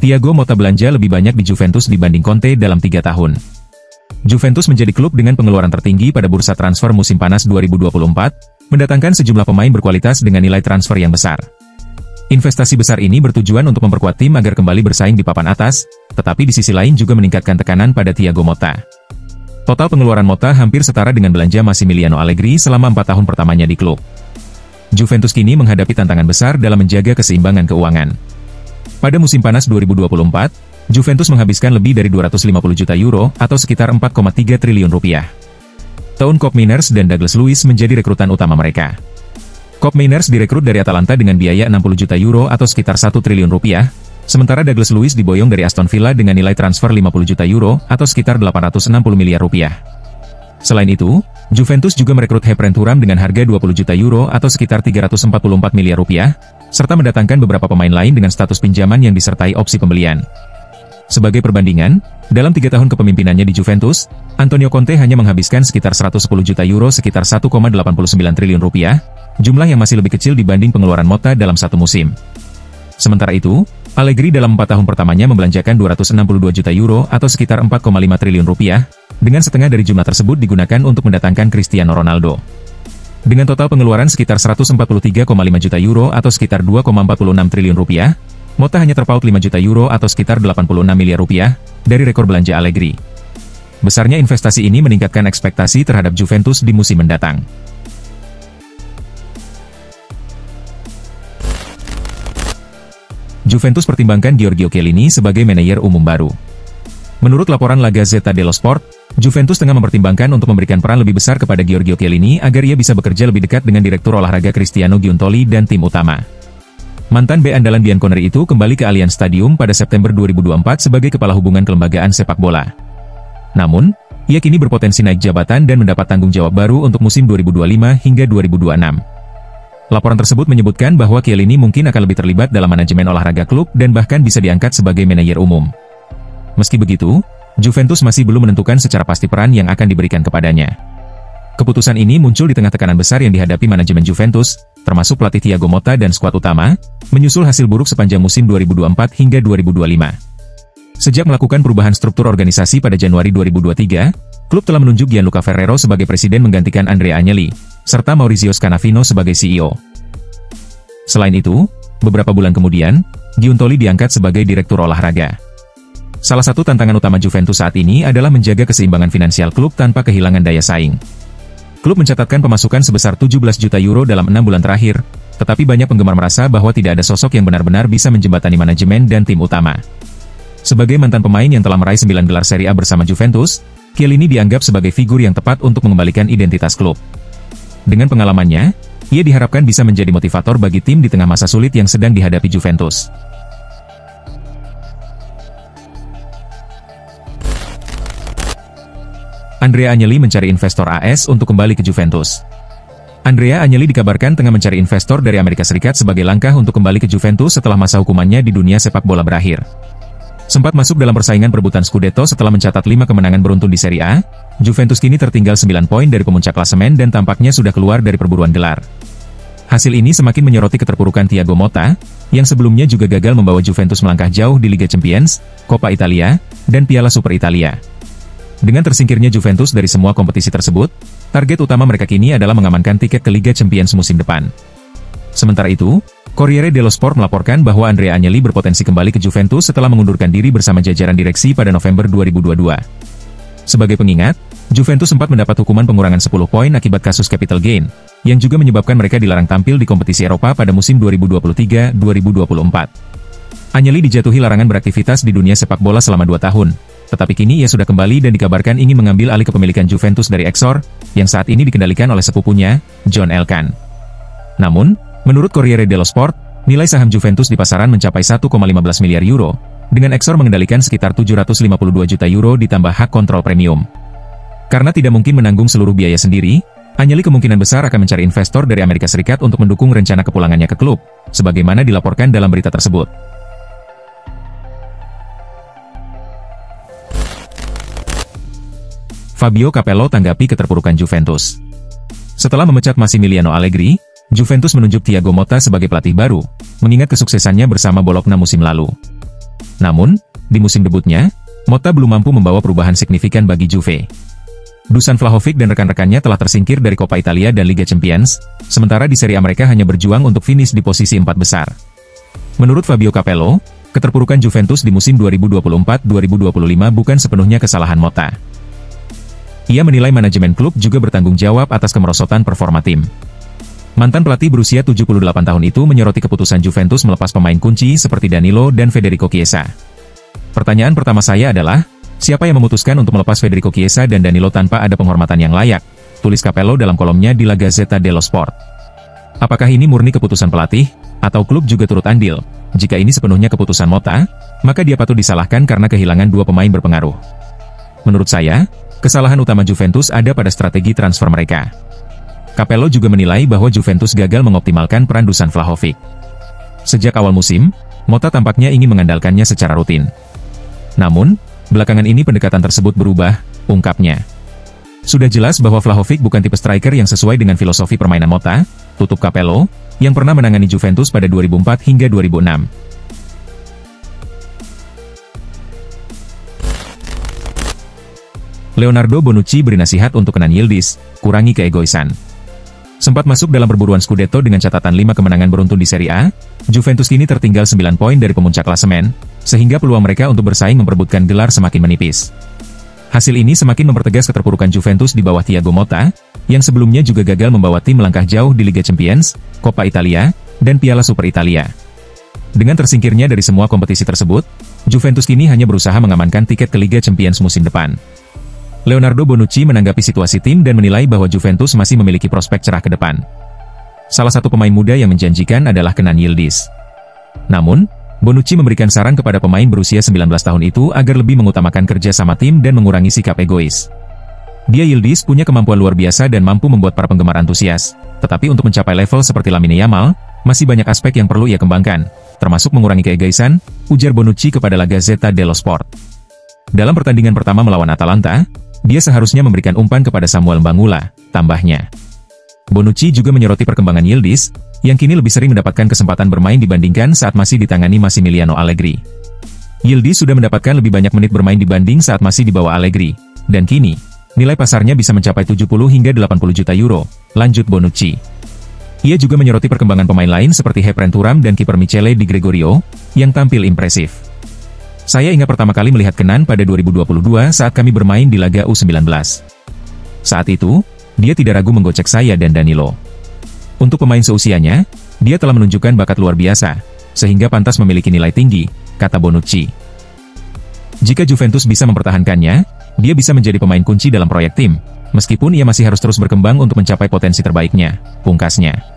Thiago Motta belanja lebih banyak di Juventus dibanding Conte dalam 3 tahun. Juventus menjadi klub dengan pengeluaran tertinggi pada bursa transfer musim panas 2024, mendatangkan sejumlah pemain berkualitas dengan nilai transfer yang besar. Investasi besar ini bertujuan untuk memperkuat tim agar kembali bersaing di papan atas, tetapi di sisi lain juga meningkatkan tekanan pada Thiago Motta. Total pengeluaran Motta hampir setara dengan belanja Massimiliano Allegri selama 4 tahun pertamanya di klub. Juventus kini menghadapi tantangan besar dalam menjaga keseimbangan keuangan. Pada musim panas 2024, Juventus menghabiskan lebih dari 250 juta euro atau sekitar 4,3 triliun rupiah. Town Koopmeiners dan Douglas Luiz menjadi rekrutan utama mereka. Koopmeiners direkrut dari Atalanta dengan biaya 60 juta euro atau sekitar 1 triliun rupiah, sementara Douglas Luiz diboyong dari Aston Villa dengan nilai transfer 50 juta euro atau sekitar 860 miliar rupiah. Selain itu, Juventus juga merekrut Hebrand Thuram dengan harga 20 juta euro atau sekitar 344 miliar rupiah, serta mendatangkan beberapa pemain lain dengan status pinjaman yang disertai opsi pembelian. Sebagai perbandingan, dalam 3 tahun kepemimpinannya di Juventus, Antonio Conte hanya menghabiskan sekitar 110 juta euro sekitar 1,89 triliun rupiah, jumlah yang masih lebih kecil dibanding pengeluaran Motta dalam satu musim. Sementara itu, Allegri dalam 4 tahun pertamanya membelanjakan 262 juta euro atau sekitar 4,5 triliun rupiah, dengan setengah dari jumlah tersebut digunakan untuk mendatangkan Cristiano Ronaldo. Dengan total pengeluaran sekitar 143,5 juta euro atau sekitar 2,46 triliun rupiah, Motta hanya terpaut 5 juta euro atau sekitar 86 miliar rupiah dari rekor belanja Allegri. Besarnya investasi ini meningkatkan ekspektasi terhadap Juventus di musim mendatang. Juventus pertimbangkan Giorgio Chiellini sebagai manajer umum baru. Menurut laporan La Gazzetta dello Sport, Juventus tengah mempertimbangkan untuk memberikan peran lebih besar kepada Giorgio Chiellini agar ia bisa bekerja lebih dekat dengan direktur olahraga Cristiano Giuntoli dan tim utama. Mantan bek andalan Bianconeri itu kembali ke Allianz Stadium pada September 2024 sebagai kepala hubungan kelembagaan sepak bola. Namun, ia kini berpotensi naik jabatan dan mendapat tanggung jawab baru untuk musim 2025 hingga 2026. Laporan tersebut menyebutkan bahwa Chiellini mungkin akan lebih terlibat dalam manajemen olahraga klub dan bahkan bisa diangkat sebagai manajer umum. Meski begitu, Juventus masih belum menentukan secara pasti peran yang akan diberikan kepadanya. Keputusan ini muncul di tengah tekanan besar yang dihadapi manajemen Juventus, termasuk pelatih Thiago Motta dan skuad utama, menyusul hasil buruk sepanjang musim 2024 hingga 2025. Sejak melakukan perubahan struktur organisasi pada Januari 2023, klub telah menunjuk Gianluca Ferrero sebagai presiden menggantikan Andrea Agnelli, serta Maurizio Scannavino sebagai CEO. Selain itu, beberapa bulan kemudian, Giuntoli diangkat sebagai direktur olahraga. Salah satu tantangan utama Juventus saat ini adalah menjaga keseimbangan finansial klub tanpa kehilangan daya saing. Klub mencatatkan pemasukan sebesar 17 juta euro dalam 6 bulan terakhir, tetapi banyak penggemar merasa bahwa tidak ada sosok yang benar-benar bisa menjembatani manajemen dan tim utama. Sebagai mantan pemain yang telah meraih 9 gelar Serie A bersama Juventus, Chiellini dianggap sebagai figur yang tepat untuk mengembalikan identitas klub. Dengan pengalamannya, ia diharapkan bisa menjadi motivator bagi tim di tengah masa sulit yang sedang dihadapi Juventus. Andrea Agnelli mencari investor AS untuk kembali ke Juventus. Andrea Agnelli dikabarkan tengah mencari investor dari Amerika Serikat sebagai langkah untuk kembali ke Juventus setelah masa hukumannya di dunia sepak bola berakhir. Sempat masuk dalam persaingan perebutan Scudetto setelah mencatat 5 kemenangan beruntun di Serie A, Juventus kini tertinggal 9 poin dari pemuncak klasemen dan tampaknya sudah keluar dari perburuan gelar. Hasil ini semakin menyoroti keterpurukan Thiago Motta, yang sebelumnya juga gagal membawa Juventus melangkah jauh di Liga Champions, Coppa Italia, dan Piala Super Italia. Dengan tersingkirnya Juventus dari semua kompetisi tersebut, target utama mereka kini adalah mengamankan tiket ke Liga Champions musim depan. Sementara itu, Corriere dello Sport melaporkan bahwa Andrea Agnelli berpotensi kembali ke Juventus setelah mengundurkan diri bersama jajaran direksi pada November 2022. Sebagai pengingat, Juventus sempat mendapat hukuman pengurangan 10 poin akibat kasus capital gain, yang juga menyebabkan mereka dilarang tampil di kompetisi Eropa pada musim 2023-2024. Agnelli dijatuhi larangan beraktivitas di dunia sepak bola selama 2 tahun, tetapi kini ia sudah kembali dan dikabarkan ingin mengambil alih kepemilikan Juventus dari Exor, yang saat ini dikendalikan oleh sepupunya, John Elkann. Namun, menurut Corriere dello Sport, nilai saham Juventus di pasaran mencapai 1,15 miliar euro, dengan Exor mengendalikan sekitar 752 juta euro ditambah hak kontrol premium. Karena tidak mungkin menanggung seluruh biaya sendiri, Agnelli kemungkinan besar akan mencari investor dari Amerika Serikat untuk mendukung rencana kepulangannya ke klub, sebagaimana dilaporkan dalam berita tersebut. Fabio Capello tanggapi keterpurukan Juventus. Setelah memecat Massimiliano Allegri, Juventus menunjuk Thiago Motta sebagai pelatih baru, mengingat kesuksesannya bersama Bologna musim lalu. Namun, di musim debutnya, Motta belum mampu membawa perubahan signifikan bagi Juve. Dusan Vlahovic dan rekan-rekannya telah tersingkir dari Coppa Italia dan Liga Champions, sementara di Serie A mereka hanya berjuang untuk finish di posisi 4 besar. Menurut Fabio Capello, keterpurukan Juventus di musim 2024-2025 bukan sepenuhnya kesalahan Motta. Ia menilai manajemen klub juga bertanggung jawab atas kemerosotan performa tim. Mantan pelatih berusia 78 tahun itu menyoroti keputusan Juventus melepas pemain kunci seperti Danilo dan Federico Chiesa. Pertanyaan pertama saya adalah, siapa yang memutuskan untuk melepas Federico Chiesa dan Danilo tanpa ada penghormatan yang layak? Tulis Capello dalam kolomnya di La Gazzetta dello Sport. Apakah ini murni keputusan pelatih, atau klub juga turut andil? Jika ini sepenuhnya keputusan Motta, maka dia patut disalahkan karena kehilangan dua pemain berpengaruh. Menurut saya, kesalahan utama Juventus ada pada strategi transfer mereka. Capello juga menilai bahwa Juventus gagal mengoptimalkan peran Dusan Vlahovic. Sejak awal musim, Motta tampaknya ingin mengandalkannya secara rutin. Namun, belakangan ini pendekatan tersebut berubah, ungkapnya. Sudah jelas bahwa Vlahovic bukan tipe striker yang sesuai dengan filosofi permainan Motta, tutup Capello, yang pernah menangani Juventus pada 2004 hingga 2006. Leonardo Bonucci beri nasihat untuk Kenan Yildiz, kurangi keegoisan. Sempat masuk dalam perburuan Scudetto dengan catatan 5 kemenangan beruntun di Serie A, Juventus kini tertinggal 9 poin dari pemuncak klasemen, sehingga peluang mereka untuk bersaing memperebutkan gelar semakin menipis. Hasil ini semakin mempertegas keterpurukan Juventus di bawah Thiago Motta, yang sebelumnya juga gagal membawa tim melangkah jauh di Liga Champions, Coppa Italia, dan Piala Super Italia. Dengan tersingkirnya dari semua kompetisi tersebut, Juventus kini hanya berusaha mengamankan tiket ke Liga Champions musim depan. Leonardo Bonucci menanggapi situasi tim dan menilai bahwa Juventus masih memiliki prospek cerah ke depan. Salah satu pemain muda yang menjanjikan adalah Kenan Yildiz. Namun, Bonucci memberikan saran kepada pemain berusia 19 tahun itu agar lebih mengutamakan kerja sama tim dan mengurangi sikap egois. Dia Yildiz punya kemampuan luar biasa dan mampu membuat para penggemar antusias, tetapi untuk mencapai level seperti Lamine Yamal, masih banyak aspek yang perlu ia kembangkan, termasuk mengurangi keegoisan, ujar Bonucci kepada La Gazzetta dello Sport. Dalam pertandingan pertama melawan Atalanta, dia seharusnya memberikan umpan kepada Samuel Mbangula, tambahnya. Bonucci juga menyoroti perkembangan Yildiz, yang kini lebih sering mendapatkan kesempatan bermain dibandingkan saat masih ditangani Massimiliano Allegri. Yildiz sudah mendapatkan lebih banyak menit bermain dibanding saat masih di bawah Allegri, dan kini, nilai pasarnya bisa mencapai 70 hingga 80 juta euro, lanjut Bonucci. Ia juga menyoroti perkembangan pemain lain seperti Hepren Thuram dan kiper Michele Di Gregorio, yang tampil impresif. Saya ingat pertama kali melihat Kenan pada 2022 saat kami bermain di laga U19. Saat itu, dia tidak ragu menggocek saya dan Danilo. Untuk pemain seusianya, dia telah menunjukkan bakat luar biasa, sehingga pantas memiliki nilai tinggi, kata Bonucci. Jika Juventus bisa mempertahankannya, dia bisa menjadi pemain kunci dalam proyek tim, meskipun ia masih harus terus berkembang untuk mencapai potensi terbaiknya, pungkasnya.